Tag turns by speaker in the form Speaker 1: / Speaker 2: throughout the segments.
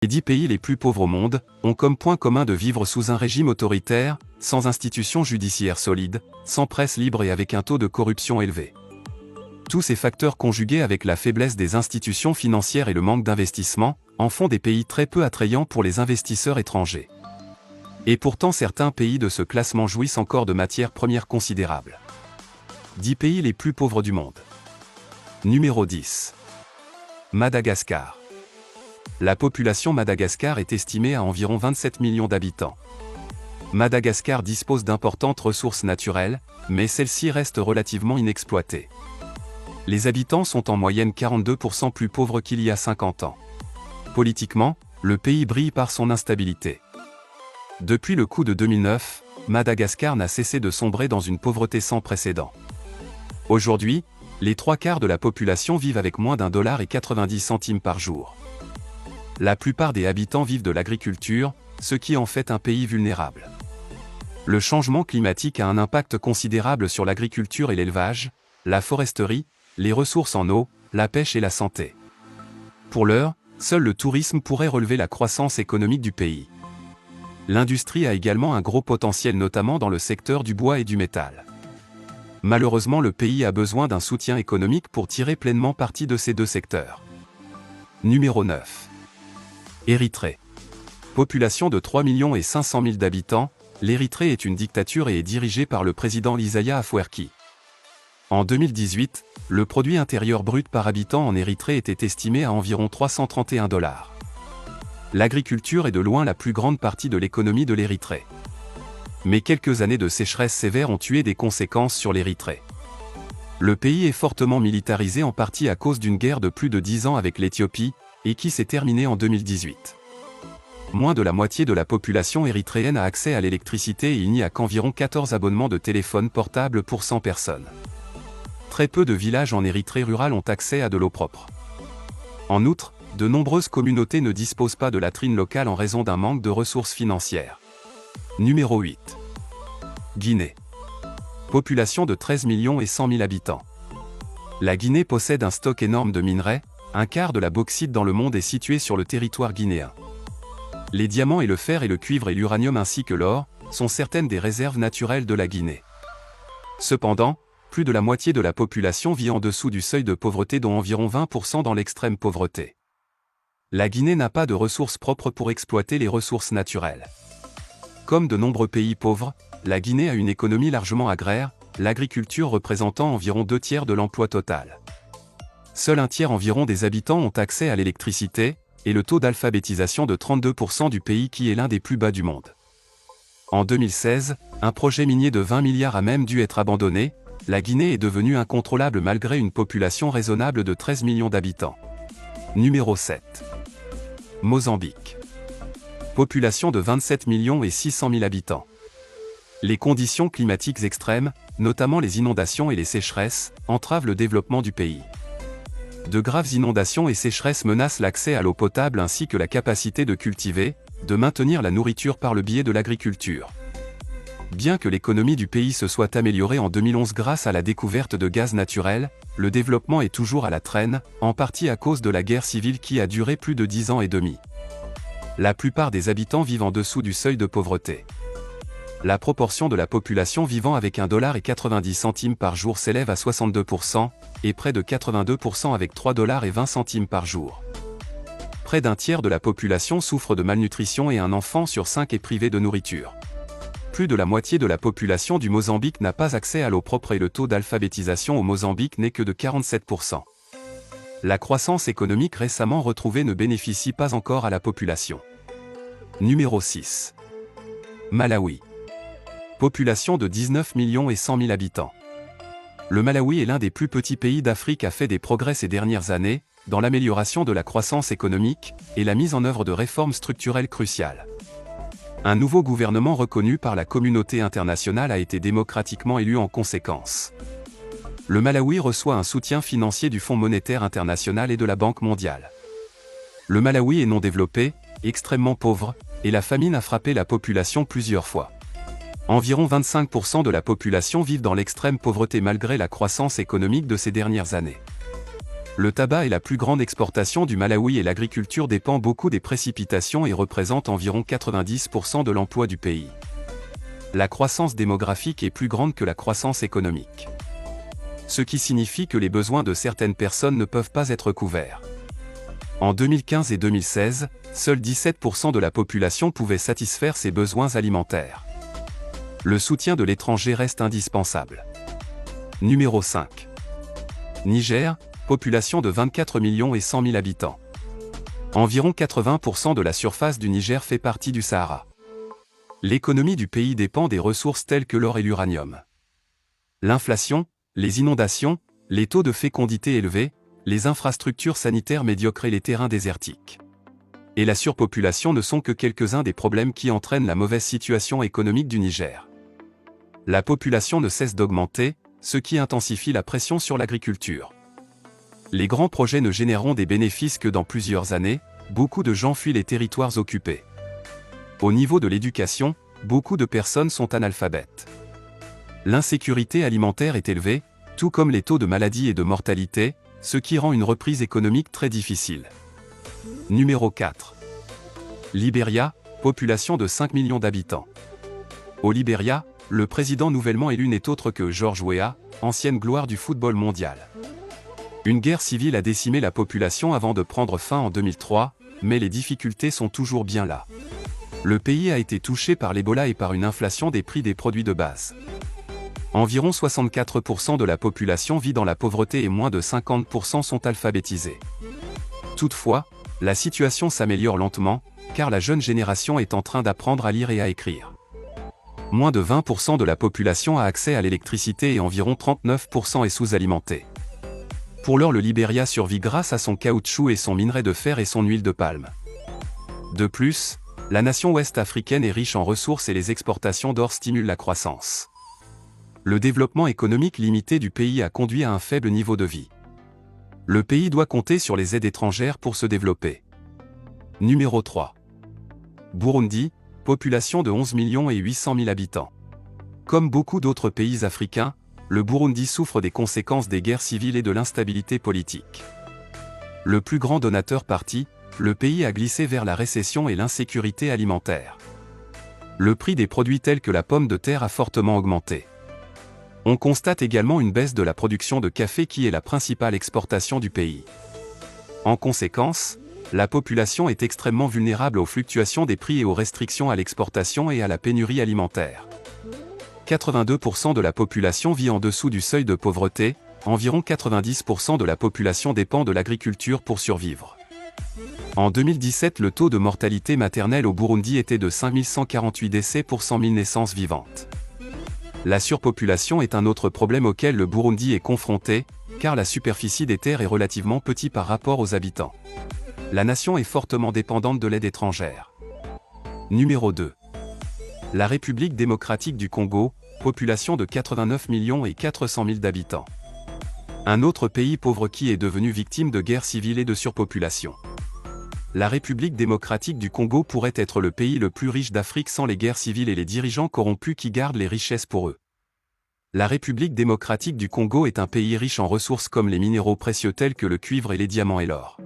Speaker 1: Les 10 pays les plus pauvres au monde ont comme point commun de vivre sous un régime autoritaire, sans institutions judiciaires solides, sans presse libre et avec un taux de corruption élevé. Tous ces facteurs conjugués avec la faiblesse des institutions financières et le manque d'investissement, en font des pays très peu attrayants pour les investisseurs étrangers. Et pourtant certains pays de ce classement jouissent encore de matières premières considérables. 10 pays les plus pauvres du monde. Numéro 10. Madagascar. La population Madagascar est estimée à environ 27 millions d'habitants. Madagascar dispose d'importantes ressources naturelles, mais celles-ci restent relativement inexploitées. Les habitants sont en moyenne 42% plus pauvres qu'il y a 50 ans. Politiquement, le pays brille par son instabilité. Depuis le coup de 2009, Madagascar n'a cessé de sombrer dans une pauvreté sans précédent. Aujourd'hui, les 3/4 de la population vivent avec moins d'1,90 $ par jour. La plupart des habitants vivent de l'agriculture, ce qui en fait un pays vulnérable. Le changement climatique a un impact considérable sur l'agriculture et l'élevage, la foresterie, les ressources en eau, la pêche et la santé. Pour l'heure, seul le tourisme pourrait relever la croissance économique du pays. L'industrie a également un gros potentiel notamment dans le secteur du bois et du métal. Malheureusement le pays a besoin d'un soutien économique pour tirer pleinement parti de ces deux secteurs. Numéro 9. Érythrée. Population de 3 500 000 d'habitants, l'Érythrée est une dictature et est dirigée par le président Isaias Afwerki. En 2018, le produit intérieur brut par habitant en Érythrée était estimé à environ 331 $. L'agriculture est de loin la plus grande partie de l'économie de l'Érythrée. Mais quelques années de sécheresse sévère ont tué des conséquences sur l'Érythrée. Le pays est fortement militarisé en partie à cause d'une guerre de plus de 10 ans avec l'Éthiopie, et qui s'est terminée en 2018. Moins de la moitié de la population érythréenne a accès à l'électricité et il n'y a qu'environ 14 abonnements de téléphone portable pour 100 personnes. Très peu de villages en Érythrée rurale ont accès à de l'eau propre. En outre, de nombreuses communautés ne disposent pas de latrines locales en raison d'un manque de ressources financières. Numéro 8. Guinée. Population de 13 100 000 habitants. La Guinée possède un stock énorme de minerais, un quart de la bauxite dans le monde est situé sur le territoire guinéen. Les diamants et le fer et le cuivre et l'uranium ainsi que l'or, sont certaines des réserves naturelles de la Guinée. Cependant, plus de la moitié de la population vit en dessous du seuil de pauvreté dont environ 20% dans l'extrême pauvreté. La Guinée n'a pas de ressources propres pour exploiter les ressources naturelles. Comme de nombreux pays pauvres, la Guinée a une économie largement agraire, l'agriculture représentant environ 2/3 de l'emploi total. Seul un tiers environ des habitants ont accès à l'électricité, et le taux d'alphabétisation de 32% du pays qui est l'un des plus bas du monde. En 2016, un projet minier de 20 milliards a même dû être abandonné, la Guinée est devenue incontrôlable malgré une population raisonnable de 13 millions d'habitants. Numéro 7. Mozambique. Population de 27 600 000 habitants. Les conditions climatiques extrêmes, notamment les inondations et les sécheresses, entravent le développement du pays. De graves inondations et sécheresses menacent l'accès à l'eau potable ainsi que la capacité de cultiver, de maintenir la nourriture par le biais de l'agriculture. Bien que l'économie du pays se soit améliorée en 2011 grâce à la découverte de gaz naturel, le développement est toujours à la traîne, en partie à cause de la guerre civile qui a duré plus de 10 ans et demi. La plupart des habitants vivent en dessous du seuil de pauvreté. La proportion de la population vivant avec $1,90 par jour s'élève à 62%, et près de 82% avec $3,20 par jour. Près d'un tiers de la population souffre de malnutrition et un enfant sur 5 est privé de nourriture. Plus de la moitié de la population du Mozambique n'a pas accès à l'eau propre et le taux d'alphabétisation au Mozambique n'est que de 47%. La croissance économique récemment retrouvée ne bénéficie pas encore à la population. Numéro 6. Malawi. Population de 19 100 000 habitants. Le Malawi est l'un des plus petits pays d'Afrique a fait des progrès ces dernières années, dans l'amélioration de la croissance économique, et la mise en œuvre de réformes structurelles cruciales. Un nouveau gouvernement reconnu par la communauté internationale a été démocratiquement élu en conséquence. Le Malawi reçoit un soutien financier du Fonds monétaire international et de la Banque mondiale. Le Malawi est non développé, extrêmement pauvre, et la famine a frappé la population plusieurs fois. Environ 25% de la population vivent dans l'extrême pauvreté malgré la croissance économique de ces dernières années. Le tabac est la plus grande exportation du Malawi et l'agriculture dépend beaucoup des précipitations et représente environ 90% de l'emploi du pays. La croissance démographique est plus grande que la croissance économique. Ce qui signifie que les besoins de certaines personnes ne peuvent pas être couverts. En 2015 et 2016, seuls 17% de la population pouvait satisfaire ses besoins alimentaires. Le soutien de l'étranger reste indispensable. Numéro 5. Niger, population de 24 millions et 100 000 habitants. Environ 80% de la surface du Niger fait partie du Sahara. L'économie du pays dépend des ressources telles que l'or et l'uranium. L'inflation, les inondations, les taux de fécondité élevés, les infrastructures sanitaires médiocres et les terrains désertiques. Et la surpopulation ne sont que quelques-uns des problèmes qui entraînent la mauvaise situation économique du Niger. La population ne cesse d'augmenter, ce qui intensifie la pression sur l'agriculture. Les grands projets ne généreront des bénéfices que dans plusieurs années, beaucoup de gens fuient les territoires occupés. Au niveau de l'éducation, beaucoup de personnes sont analphabètes. L'insécurité alimentaire est élevée, tout comme les taux de maladie et de mortalité, ce qui rend une reprise économique très difficile. Numéro 4. Libéria, population de 5 millions d'habitants. Au Libéria, le président nouvellement élu n'est autre que George Weah, ancienne gloire du football mondial. Une guerre civile a décimé la population avant de prendre fin en 2003, mais les difficultés sont toujours bien là. Le pays a été touché par l'Ebola et par une inflation des prix des produits de base. Environ 64% de la population vit dans la pauvreté et moins de 50% sont alphabétisés. Toutefois, la situation s'améliore lentement, car la jeune génération est en train d'apprendre à lire et à écrire. Moins de 20% de la population a accès à l'électricité et environ 39% est sous-alimentée. Pour l'heure, le Libéria survit grâce à son caoutchouc et son minerai de fer et son huile de palme. De plus, la nation ouest-africaine est riche en ressources et les exportations d'or stimulent la croissance. Le développement économique limité du pays a conduit à un faible niveau de vie. Le pays doit compter sur les aides étrangères pour se développer. Numéro 3. Burundi, population de 11 millions et 800 000 habitants. Comme beaucoup d'autres pays africains, le Burundi souffre des conséquences des guerres civiles et de l'instabilité politique. Le plus grand donateur parti, le pays a glissé vers la récession et l'insécurité alimentaire. Le prix des produits tels que la pomme de terre a fortement augmenté. On constate également une baisse de la production de café qui est la principale exportation du pays. En conséquence, la population est extrêmement vulnérable aux fluctuations des prix et aux restrictions à l'exportation et à la pénurie alimentaire. 82% de la population vit en dessous du seuil de pauvreté, environ 90% de la population dépend de l'agriculture pour survivre. En 2017, le taux de mortalité maternelle au Burundi était de 5148 décès pour 100 000 naissances vivantes. La surpopulation est un autre problème auquel le Burundi est confronté, car la superficie des terres est relativement petite par rapport aux habitants. La nation est fortement dépendante de l'aide étrangère. Numéro 2. La République démocratique du Congo, population de 89 millions et 400 000 d'habitants. Un autre pays pauvre qui est devenu victime de guerres civiles et de surpopulation. La République démocratique du Congo pourrait être le pays le plus riche d'Afrique sans les guerres civiles et les dirigeants corrompus qui gardent les richesses pour eux. La République démocratique du Congo est un pays riche en ressources comme les minéraux précieux tels que le cuivre et les diamants et l'or.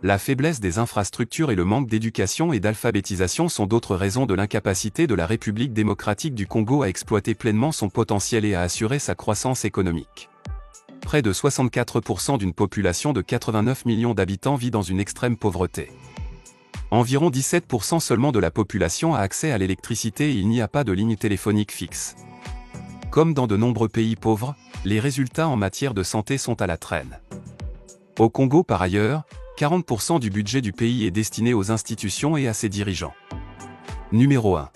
Speaker 1: La faiblesse des infrastructures et le manque d'éducation et d'alphabétisation sont d'autres raisons de l'incapacité de la République démocratique du Congo à exploiter pleinement son potentiel et à assurer sa croissance économique. Près de 64% d'une population de 89 millions d'habitants vit dans une extrême pauvreté. Environ 17% seulement de la population a accès à l'électricité et il n'y a pas de ligne téléphonique fixe. Comme dans de nombreux pays pauvres, les résultats en matière de santé sont à la traîne. Au Congo par ailleurs, 40% du budget du pays est destiné aux institutions et à ses dirigeants. Numéro 1.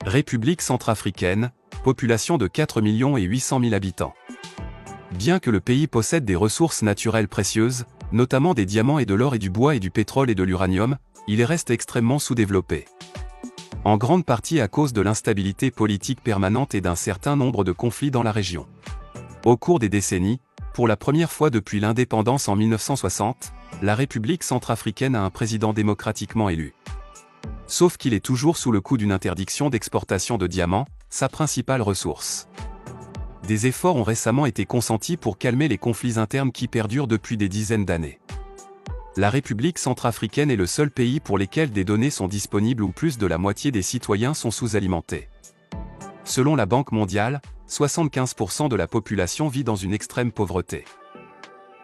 Speaker 1: République centrafricaine, population de 4 millions et 800 000 habitants. Bien que le pays possède des ressources naturelles précieuses, notamment des diamants et de l'or et du bois et du pétrole et de l'uranium, il reste extrêmement sous-développé. En grande partie à cause de l'instabilité politique permanente et d'un certain nombre de conflits dans la région. Au cours des décennies, pour la première fois depuis l'indépendance en 1960, la République centrafricaine a un président démocratiquement élu. Sauf qu'il est toujours sous le coup d'une interdiction d'exportation de diamants, sa principale ressource. Des efforts ont récemment été consentis pour calmer les conflits internes qui perdurent depuis des dizaines d'années. La République centrafricaine est le seul pays pour lequel des données sont disponibles où plus de la moitié des citoyens sont sous-alimentés. Selon la Banque mondiale, 75% de la population vit dans une extrême pauvreté.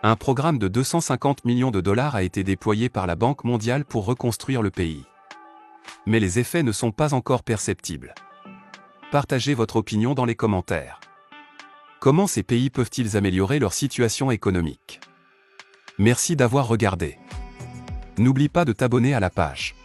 Speaker 1: Un programme de 250 millions de dollars a été déployé par la Banque mondiale pour reconstruire le pays. Mais les effets ne sont pas encore perceptibles. Partagez votre opinion dans les commentaires. Comment ces pays peuvent-ils améliorer leur situation économique? Merci d'avoir regardé. N'oublie pas de t'abonner à la page.